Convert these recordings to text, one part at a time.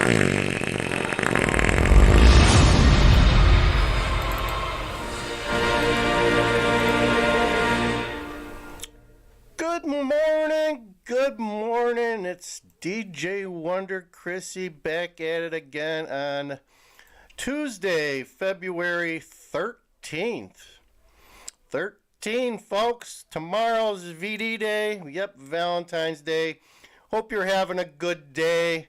Good morning, it's DJ Wonder Chrissy back at it again on Tuesday, February 13th. 13, folks. Tomorrow's VD Day. Yep, Valentine's Day. Hope you're having a good day.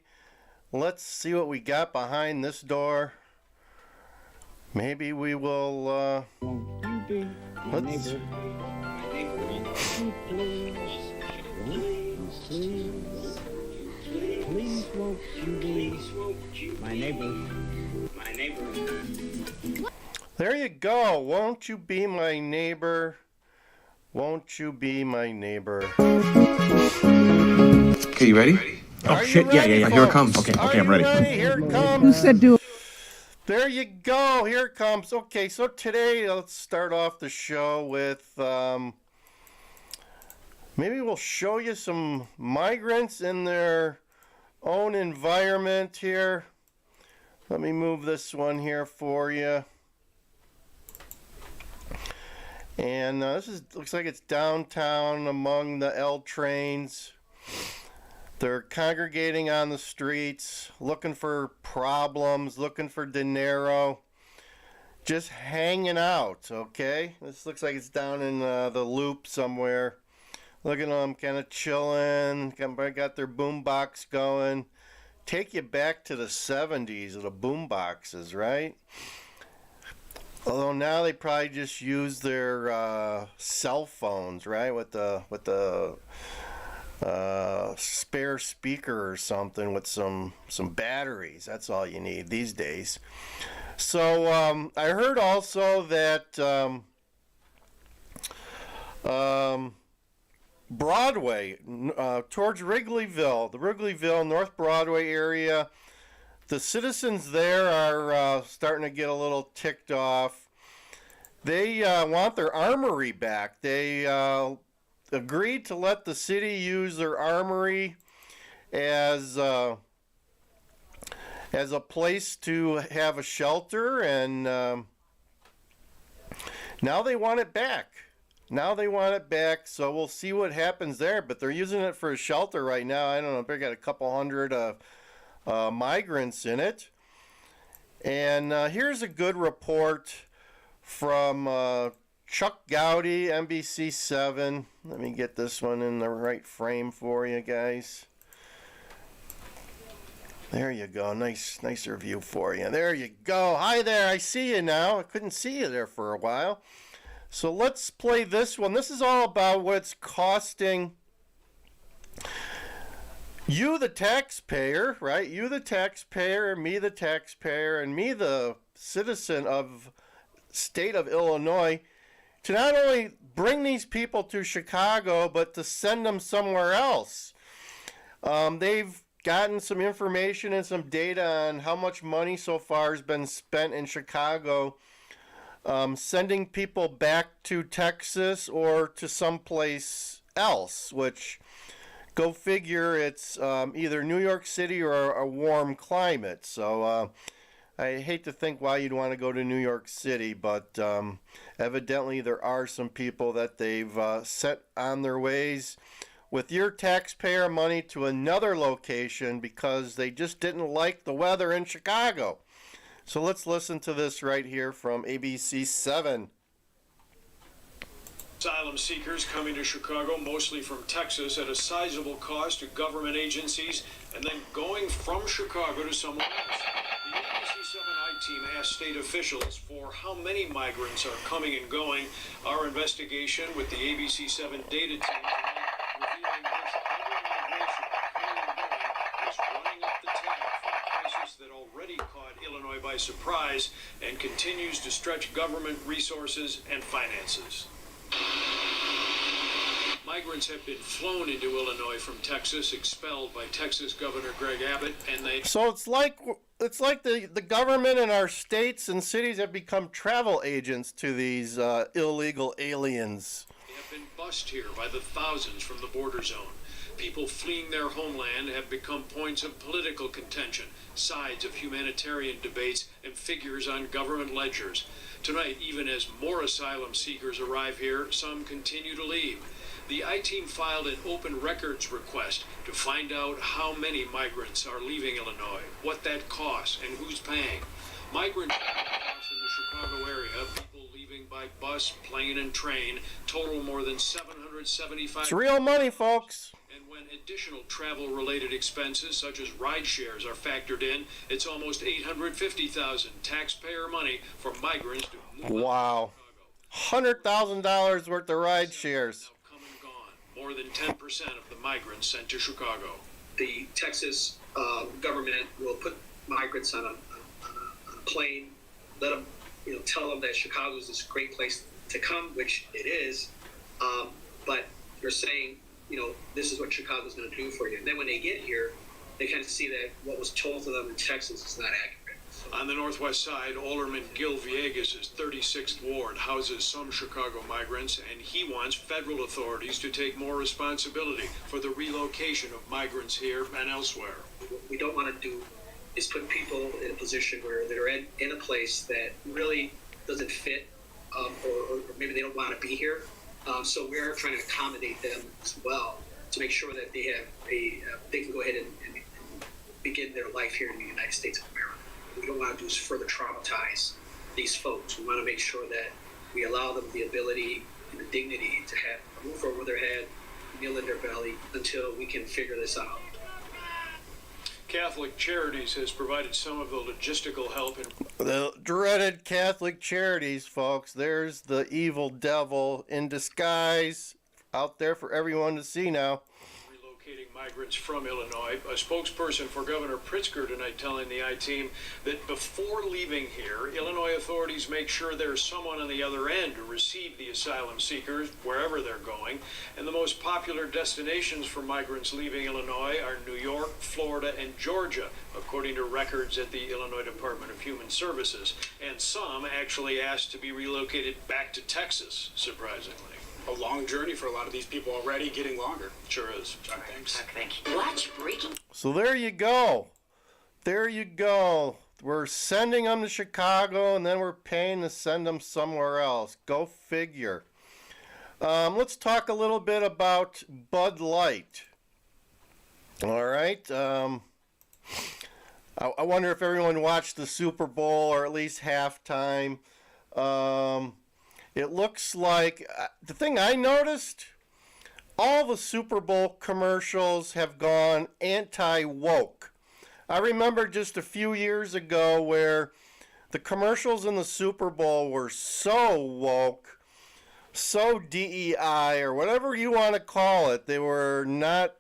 Let's see what we got behind this door. Maybe we will, let's... Please won't you be my neighbor? There you go. Won't you be my neighbor? Won't you be my neighbor? Okay, you ready? Are shit, you ready, yeah. Here it comes. Okay, I'm ready. Here it comes. Who said do it? There you go. Here it comes. Okay, so today let's start off the show with maybe we'll show you some migrants in their own environment here. Let me move this one here for you. And looks like it's downtown among the L trains. They're congregating on the streets, looking for problems, looking for dinero, just hanging out, okay? This looks like it's down in the Loop somewhere. Look at them kind of chilling, got their boombox going. Take you back to the 70s of the boomboxes, right? Although now they probably just use their cell phones, right? With the spare speaker or something with some batteries. That's all you need these days. So I heard also that Broadway, towards Wrigleyville, the Wrigleyville, North Broadway area, the citizens there are starting to get a little ticked off. They want their armory back. They agreed to let the city use their armory as a place to have a shelter, and now they want it back. So we'll see what happens there, but they're using it for a shelter right now. I don't know, they got a couple hundred migrants in it. And here's a good report from Chuck Gowdy, NBC7. Let me get this one in the right frame for you guys. There you go. Nice review for you. There you go. Hi there. I see you now. I couldn't see you there for a while. So let's play this one. This is all about what it's costing you, the taxpayer, right? You, the taxpayer, me, the taxpayer, and me, the citizen of state of Illinois, to not only bring these people to Chicago, but to send them somewhere else. They've gotten some information and some data on how much money so far has been spent in Chicago, sending people back to Texas or to someplace else, which, go figure, it's either New York City or a warm climate. So I hate to think why you'd want to go to New York City, but evidently there are some people that they've set on their ways with your taxpayer money to another location because they just didn't like the weather in Chicago. So let's listen to this right here from ABC7. Asylum seekers coming to Chicago, mostly from Texas, at a sizable cost to government agencies, and then going from Chicago to somewhere else. The ABC7I team asked state officials for how many migrants are coming and going. Our investigation with the ABC7 data team tonight revealing this other migration coming and going is running up the tab for a crisis that already caught Illinois by surprise and continues to stretch government resources and finances. Migrants have been flown into Illinois from Texas, expelled by Texas Governor Greg Abbott, and they... So it's like the government in our states and cities have become travel agents to these illegal aliens. They have been bussed here by the thousands from the border zone. people fleeing their homeland have become points of political contention, sides of humanitarian debates, and figures on government ledgers. Tonight, even as more asylum seekers arrive here, some continue to leave. The I-Team filed an open records request to find out how many migrants are leaving Illinois, what that costs, and who's paying. Migrant costs in the Chicago area, people leaving by bus, plane, and train, total more than $775. It's real money, folks. And when additional travel-related expenses such as ride shares are factored in, it's almost $850,000 taxpayer money for migrants to move Wow. $100,000 worth of ride shares. now come and gone. More than 10% of the migrants sent to Chicago. The Texas government will put migrants on a plane, let them, tell them that Chicago is this great place to come, which it is, but they're saying, this is what Chicago's going to do for you. And then when they get here, they kind of see that what was told to them in Texas is not accurate. On the northwest side, Alderman Gil Villegas' 36th Ward houses some Chicago migrants, and he wants federal authorities to take more responsibility for the relocation of migrants here and elsewhere. What we don't want to do is put people in a position where they're in a place that really doesn't fit, or maybe they don't want to be here. So we're trying to accommodate them as well to make sure that they have they can go ahead and begin their life here in the United States of America. What we don't want to do is further traumatize these folks. We want to make sure that we allow them the ability and the dignity to have a roof over their head, a meal in their belly, until we can figure this out. Catholic Charities has provided some of the logistical help in The dreaded Catholic Charities, folks. There's the evil devil in disguise out there for everyone to see now. relocating migrants from Illinois. A spokesperson for Governor Pritzker tonight telling the I-Team that before leaving here, Illinois authorities make sure there's someone on the other end to receive the asylum seekers wherever they're going. And the most popular destinations for migrants leaving Illinois are New York, Florida, and Georgia, according to records at the Illinois Department of Human Services. And some actually asked to be relocated back to Texas, surprisingly. A long journey for a lot of these people already, getting longer. Sure is. Chuck, thanks. Thank you. Watch breaking. So there you go. There you go. We're sending them to Chicago, and then we're paying to send them somewhere else. Go figure. Let's talk a little bit about Bud Light. All right. I wonder if everyone watched the Super Bowl, or at least halftime. It looks like, the thing I noticed, all the Super Bowl commercials have gone anti-woke. I remember just a few years ago where the commercials in the Super Bowl were so woke, so DEI, or whatever you want to call it. They were not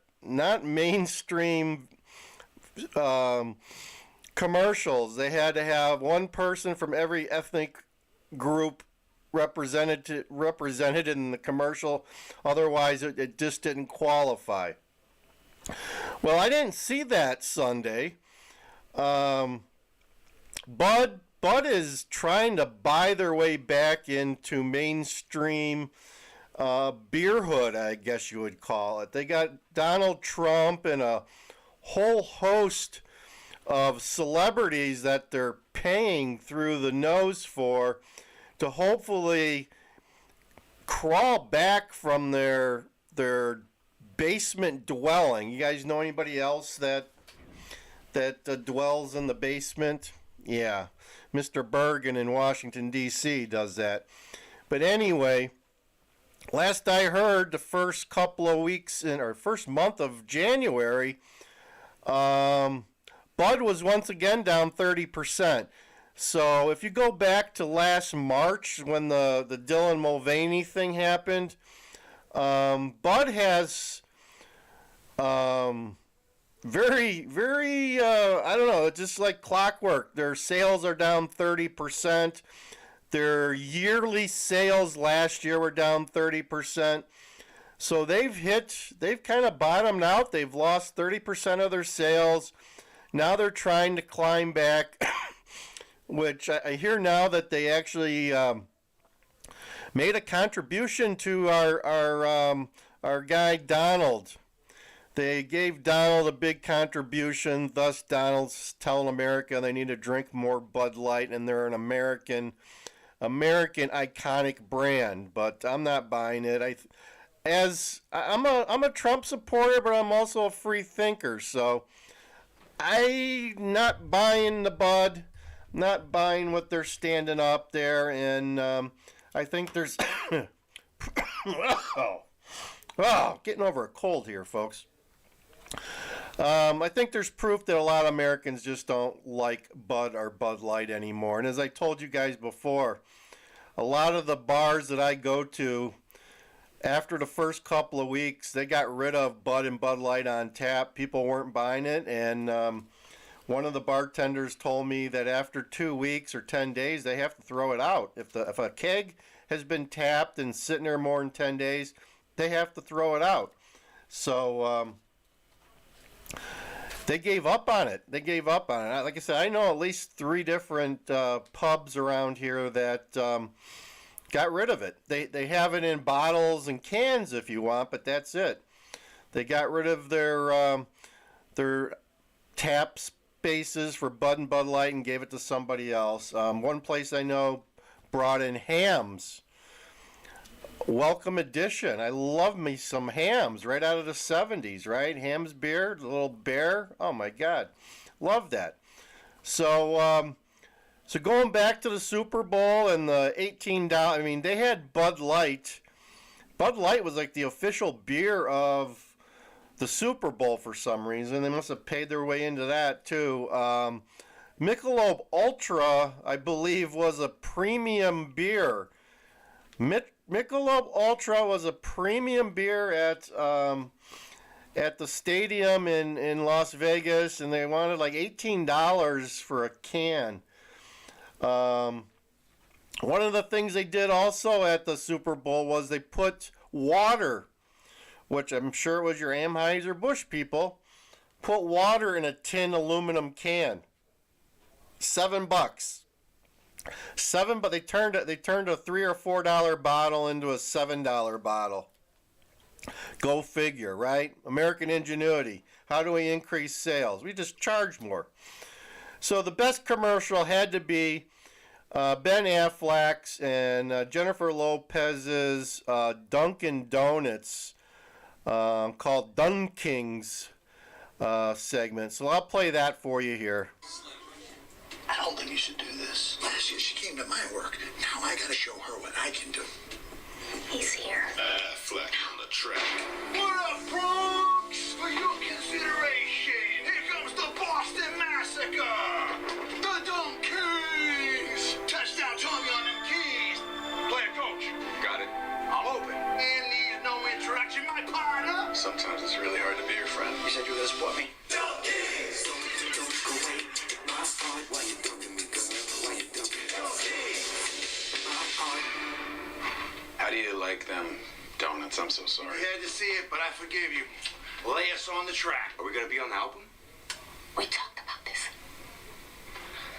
mainstream commercials. They had to have one person from every ethnic group represented in the commercial, otherwise it just didn't qualify. Well, I didn't see that Sunday. Bud is trying to buy their way back into mainstream beerhood, I guess you would call it. They got Donald Trump and a whole host of celebrities that they're paying through the nose for, to hopefully crawl back from their basement dwelling. You guys know anybody else that dwells in the basement? Yeah, Mr. Bergen in Washington, D.C. does that. But anyway, last I heard, the first couple of weeks first month of January, Bud was once again down 30%. So if you go back to last March when the Dylan Mulvaney thing happened, Bud has very, very, I don't know, just like clockwork. Their sales are down 30%. Their yearly sales last year were down 30%. So they've kind of bottomed out. They've lost 30% of their sales. Now they're trying to climb back. Which I hear now that they actually made a contribution to our guy Donald. They gave Donald a big contribution, thus Donald's telling America they need to drink more Bud Light, and they're an American iconic brand. But I'm not buying it. I'm a Trump supporter, but I'm also a free thinker. So I'm not buying the Bud, not buying what they're standing up there, and I think there's getting over a cold here, folks. I think there's proof that a lot of Americans just don't like Bud or Bud Light anymore. And as I told you guys before, a lot of the bars that I go to, after the first couple of weeks, they got rid of Bud and Bud Light on tap. People weren't buying it. And one of the bartenders told me that after 2 weeks or 10 days, they have to throw it out. If a keg has been tapped and sitting there more than 10 days, they have to throw it out. So they gave up on it. Like I said, I know at least 3 different pubs around here that got rid of it. They have it in bottles and cans if you want, but that's it. They got rid of their tap spaces for Bud and Bud Light and gave it to somebody else. One place I know brought in hams. Welcome edition. I love me some hams right out of the 70s, right? Hams beer, the little bear. Oh my God. Love that. So going back to the Super Bowl and the $18, I mean, they had Bud Light. Bud Light was like the official beer of the Super Bowl for some reason. They must have paid their way into that too. Michelob Ultra, I believe, was a premium beer. Michelob Ultra was a premium beer at the stadium in Las Vegas, and they wanted like $18 for a can. One of the things they did also at the Super Bowl was they put water, which I'm sure it was your Anheuser-Busch people, put water in a tin aluminum can. $7. But they turned a $3 or $4 bottle into a $7 bottle. Go figure, right? American ingenuity. How do we increase sales? We just charge more. So the best commercial had to be Ben Affleck's and Jennifer Lopez's Dunkin' Donuts called Dunkings segment. So I'll play that for you here. I don't think you should do this. She came to my work. Now I gotta show her what I can do. He's here. Fleck on the track. What up, Bronx? For your consideration, here comes the Boston Massacre. The Dumb Kings. Touchdown, Tommy on them keys. Player coach. Got it. I'm open. And needs no introduction, my partner. Sometimes it's really hard to be your friend. You said you were gonna support me. Dumb Kings. How do you like them donuts? I'm so sorry. You had to see it, but I forgive you. Lay us on the track. Are we gonna be on the album? We talked about this.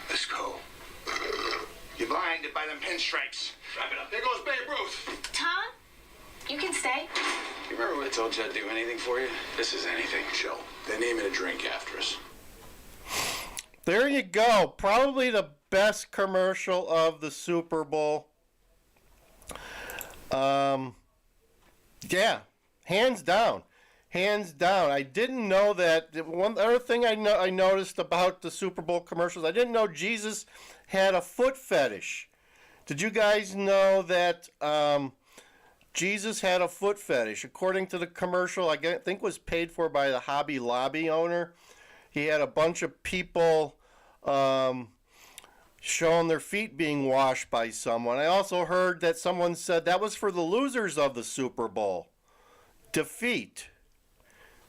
Let's go. You're blinded by them pinstripes. Wrap it up. There goes Babe Ruth. Tom, you can stay. You remember when I told you I'd do anything for you? This is anything. Chill. They're naming a drink after us. There you go. Probably the best commercial of the Super Bowl. Yeah, hands down. I didn't know that. One other thing I noticed about the Super Bowl commercials, I didn't know Jesus had a foot fetish. Did you guys know that Jesus had a foot fetish? According to the commercial, I think was paid for by the Hobby Lobby owner. He had a bunch of people showing their feet being washed by someone. I also heard that someone said that was for the losers of the Super Bowl. Defeat.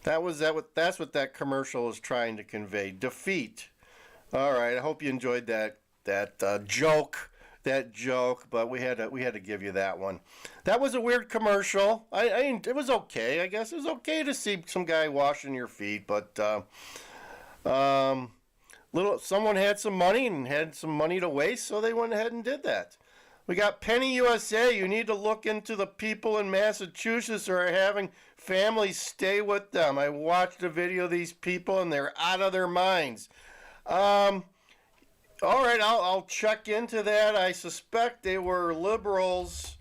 That's what that commercial was trying to convey. Defeat. All right. I hope you enjoyed that joke. But we had to give you that one. That was a weird commercial. It was okay. I guess it was okay to see some guy washing your feet, but someone had some money and had some money to waste, so they went ahead and did that. We got Penny USA. You need to look into the people in Massachusetts who are having families stay with them. I watched a video of these people and they're out of their minds. All right, I'll check into that. I suspect they were liberals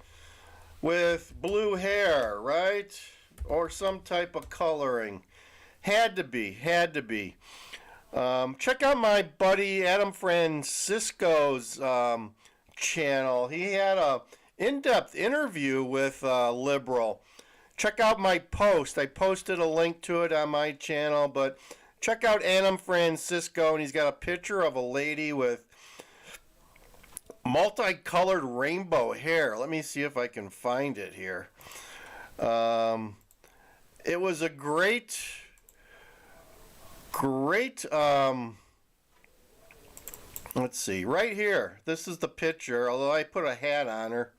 with blue hair, right? Or some type of coloring. Had to be. Check out my buddy Adam Francisco's channel. He had a in-depth interview with a liberal. Check out my post. I posted a link to it on my channel, but check out Adam Francisco, and he's got a picture of a lady with multicolored rainbow hair. Let me see if I can find it here. It was a great let's see, right here. This is the picture, although I put a hat on her.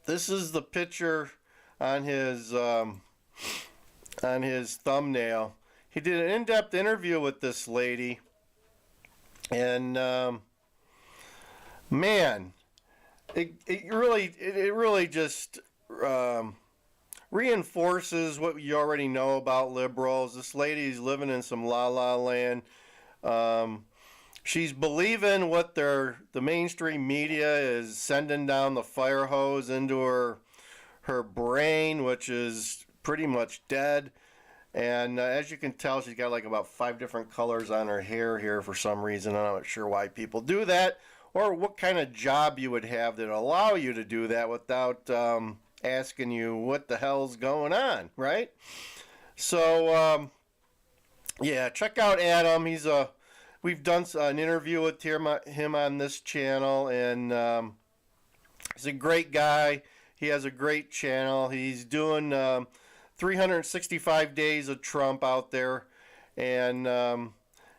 This is the picture on his thumbnail. He did an in-depth interview with this lady, and man, it really just reinforces what you already know about liberals. This lady's living in some la-la land. She's believing what the mainstream media is sending down the fire hose into her brain, which is pretty much dead. And as you can tell, she's got like about 5 different colors on her hair here for some reason. I'm not sure why people do that, or what kind of job you would have that allow you to do that without asking you what the hell's going on, right? So yeah, check out Adam. We've done an interview with him on this channel, and he's a great guy. He has a great channel. He's doing 365 days of Trump out there, and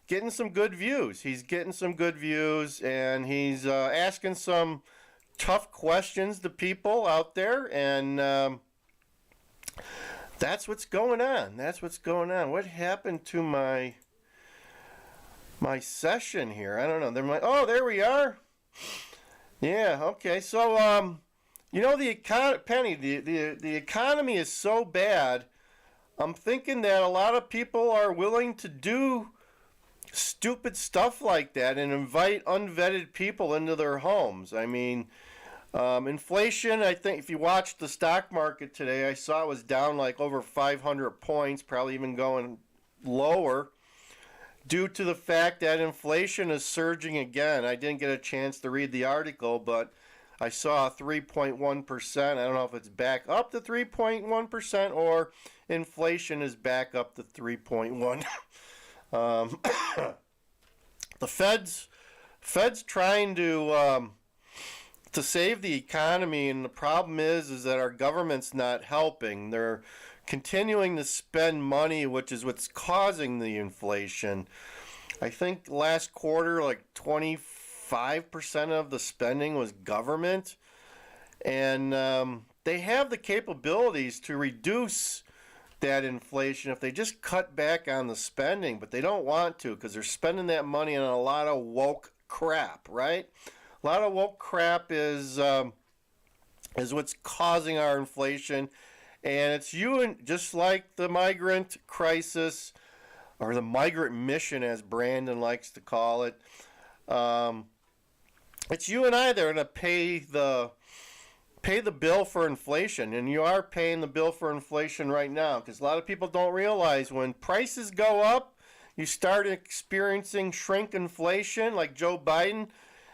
getting some good views. He's getting some good views, and he's asking some tough questions to people out there, and that's what's going on. What happened to my session here? I don't know. Oh, there we are. Yeah, okay. So you know, Penny, the economy is so bad. I'm thinking that a lot of people are willing to do stupid stuff like that and invite unvetted people into their homes. I mean, inflation, I think if you watched the stock market today, I saw it was down like over 500 points, probably even going lower, due to the fact that inflation is surging again. I didn't get a chance to read the article, but I saw 3.1%. I don't know if it's back up to 3.1% or inflation is back up to 3.1. The Fed's trying to save the economy, and the problem is that our government's not helping. They're continuing to spend money, which is what's causing the inflation. I think last quarter, like 25% of the spending was government, and they have the capabilities to reduce that inflation if they just cut back on the spending, but they don't want to because they're spending that money on a lot of woke crap, right? A lot of woke crap is what's causing our inflation, and it's just like the migrant crisis, or the migrant mission, as Brandon likes to call it. It's you and I that are going to pay the bill for inflation, and you are paying the bill for inflation right now, because a lot of people don't realize when prices go up, you start experiencing shrink inflation, like Joe Biden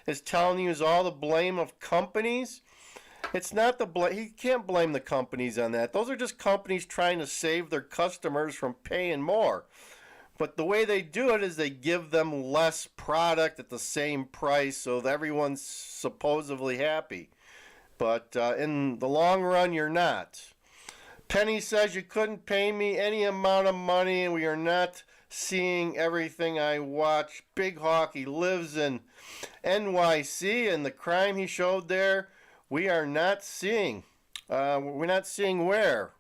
is telling you is all the blame of companies. It's not the blame. He can't blame the companies on that. Those are just companies trying to save their customers from paying more. But the way they do it is they give them less product at the same price, so that everyone's supposedly happy. But in the long run, you're not. Penny says you couldn't pay me any amount of money, and we are not seeing everything I watch. Big Hawk, he lives in NYC, and the crime he showed there, we are not seeing. We're not seeing where.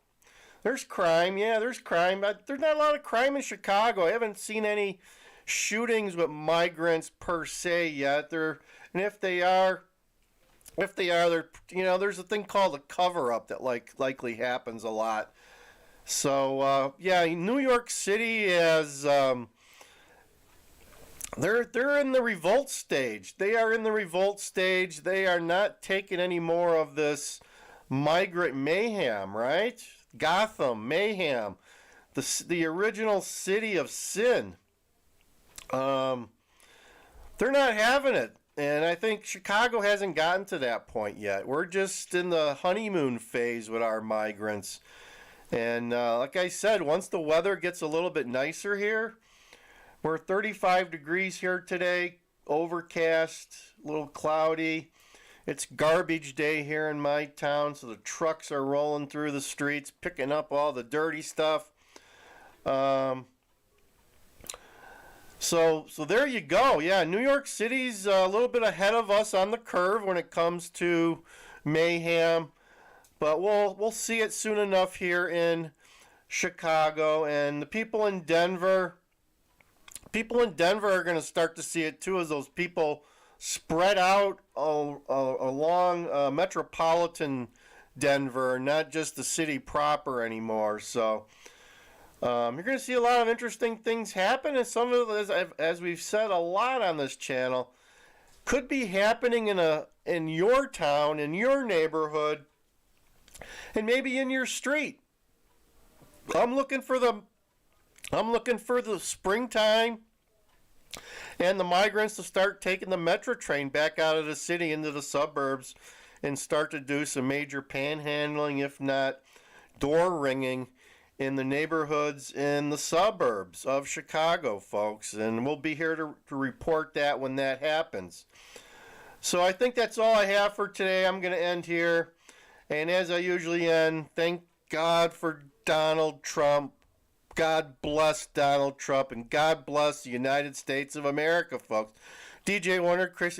There's crime, yeah, there's crime. But there's not a lot of crime in Chicago. I haven't seen any shootings with migrants per se yet. And if they are, they're, there's a thing called a cover-up that likely happens a lot. So New York City has they're in the revolt stage. They are in the revolt stage. They are not taking any more of this migrant mayhem, right? Gotham mayhem, the original city of sin. They're not having it. And I think Chicago hasn't gotten to that point yet. We're just in the honeymoon phase with our migrants. And like I said, once the weather gets a little bit nicer here, we're 35 degrees here today, overcast, a little cloudy. It's garbage day here in my town, so the trucks are rolling through the streets, picking up all the dirty stuff. So there you go. Yeah, New York City's a little bit ahead of us on the curve when it comes to mayhem. But we'll see it soon enough here in Chicago, and the people in Denver are going to start to see it too, as those people spread out along metropolitan Denver, not just the city proper anymore. So you're going to see a lot of interesting things happen, and some of this, as we've said a lot on this channel, could be happening in your town, in your neighborhood, and maybe in your street. I'm looking for the springtime and the migrants to start taking the metro train back out of the city into the suburbs and start to do some major panhandling, if not door ringing, in the neighborhoods in the suburbs of Chicago, folks. And we'll be here to report that when that happens. So I think that's all I have for today. I'm going to end here. And as I usually end, thank God for Donald Trump. God bless Donald Trump, and God bless the United States of America, folks. DJ Wonder Chrissy.